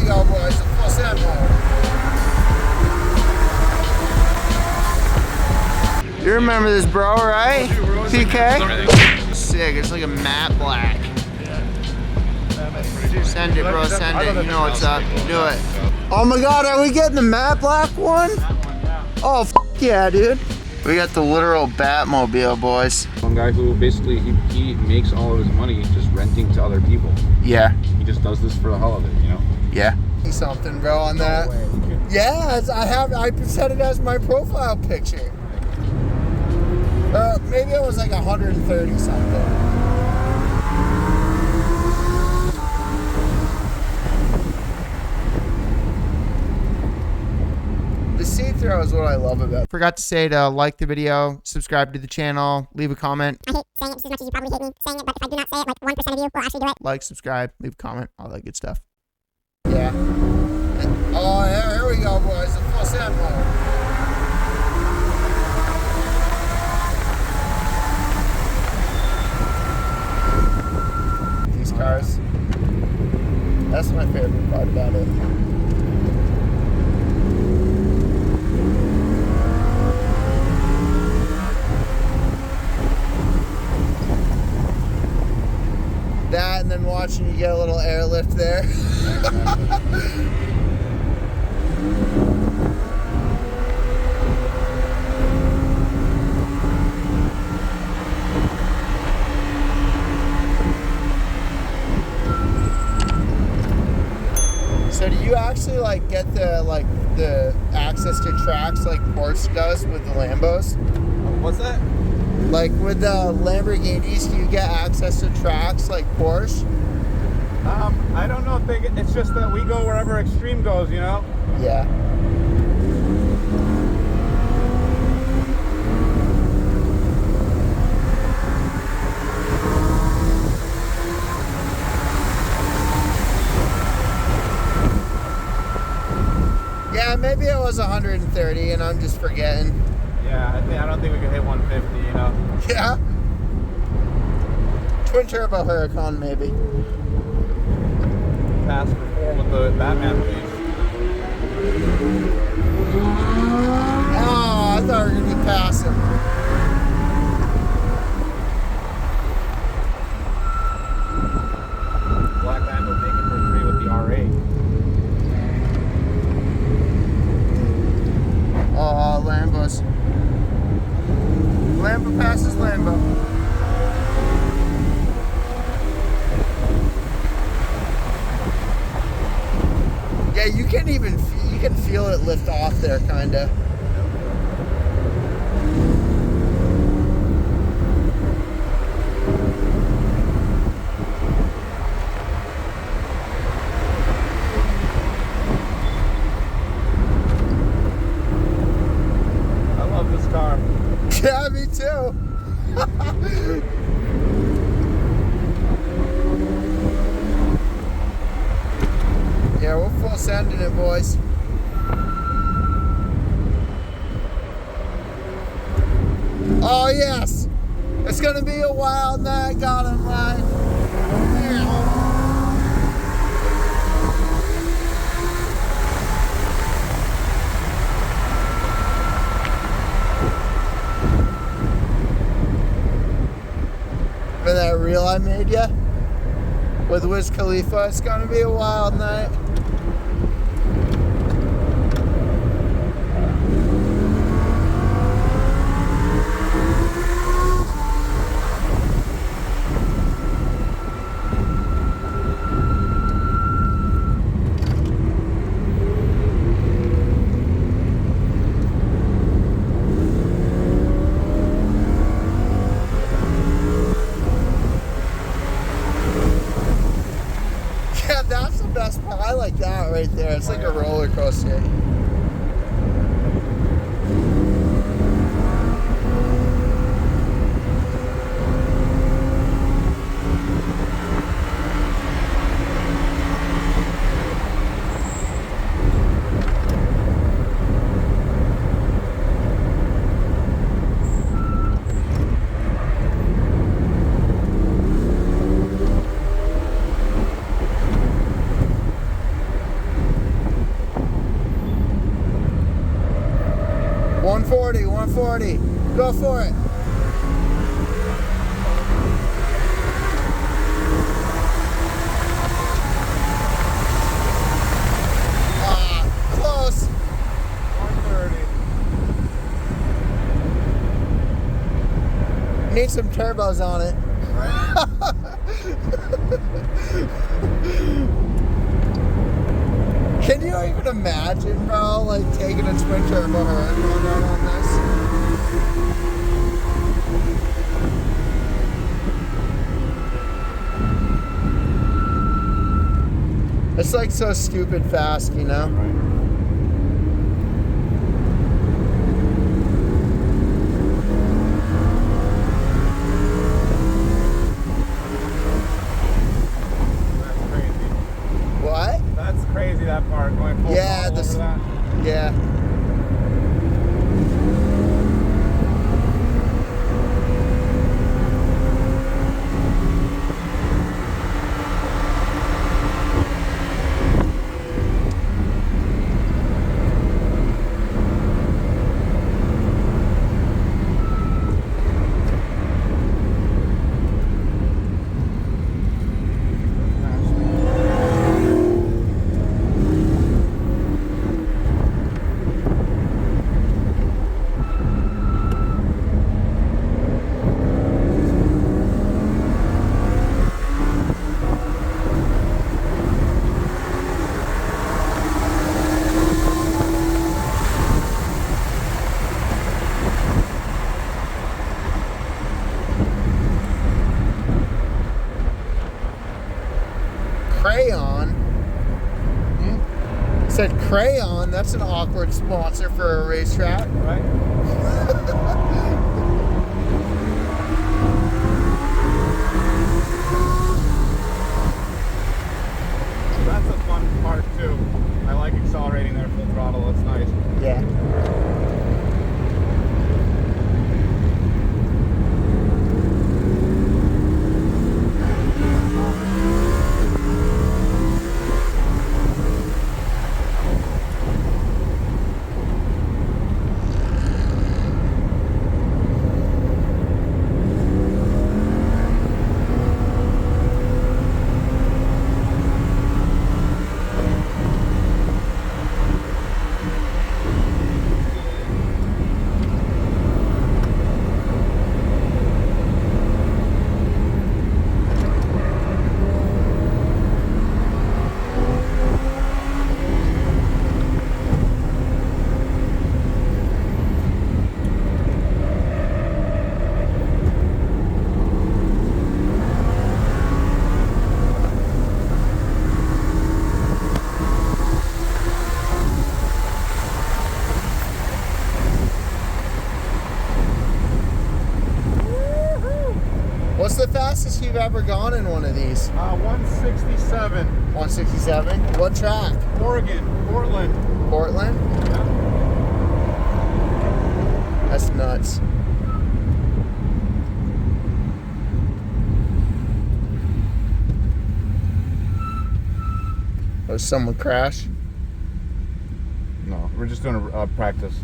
we go, boys. Full send mode. You remember this, bro, right? PK? Sick. It's like a matte black. Send it, bro. Send it. You know what's up. Do it. Oh my God, are we getting the matte black one? Oh, f yeah, dude. We got the literal Batmobile, boys. One guy who basically he makes all of his money just renting to other people. Yeah. He just does this for the hell of it, you know? Yeah. Something, bro, on that. Yeah, I set it as my profile picture. Maybe it was like 130 something. The see-through is what I love about it. Forgot to say to like the video, subscribe to the channel, leave a comment. I hate saying it just as much as you probably hate me saying it, but if I do not say it, like 1% of you will actually do it. Like, subscribe, leave a comment, all that good stuff. Yeah. Oh, here we go, boys. The full send mode. These cars. That's my favorite part about it. That and then watching you get a little airlift there. So do you actually like get the access to tracks like Porsche does with the Lambos? What's that? Like with the Lamborghinis, do you get access to tracks like Porsche? I don't know if it's just that we go wherever Extreme goes, you know? Yeah. Yeah, maybe it was 130 and I'm just forgetting. Yeah, I don't think we could hit 150, you know? Yeah? Twin turbo Huracan, maybe. Fast perform with the Batman movies. Oh, I thought we were going to be passing. Black Lambo making for 3 with the R8. Oh, Lambos. Lambo passes Lambo. Yeah, you can feel it lift off there, kinda. I love this car. Yeah, me too. Yeah, we're full sending it, boys. Oh, yes. It's going to be a wild night. Got him right. For that reel I made ya with Wiz Khalifa, it's gonna be a wild night. That's the best part. I like that right there. It's like a roller coaster. 140, 140. Go for it. Close. 130. Need some turbos on it. Can you even imagine, bro, like taking a twin turbo Huracan out on this? It's like so stupid fast, you know? That's crazy, that part going full throttle over that. Yeah. Crayon. Said Crayon. That's an awkward sponsor for a racetrack, right? That's a fun part too. I like accelerating there full throttle. That's nice. Yeah. What's the fastest you've ever gone in one of these? 167. 167? What track? Oregon, Portland. Portland? Yeah. That's nuts. Or someone crash? No, we're just doing a practice.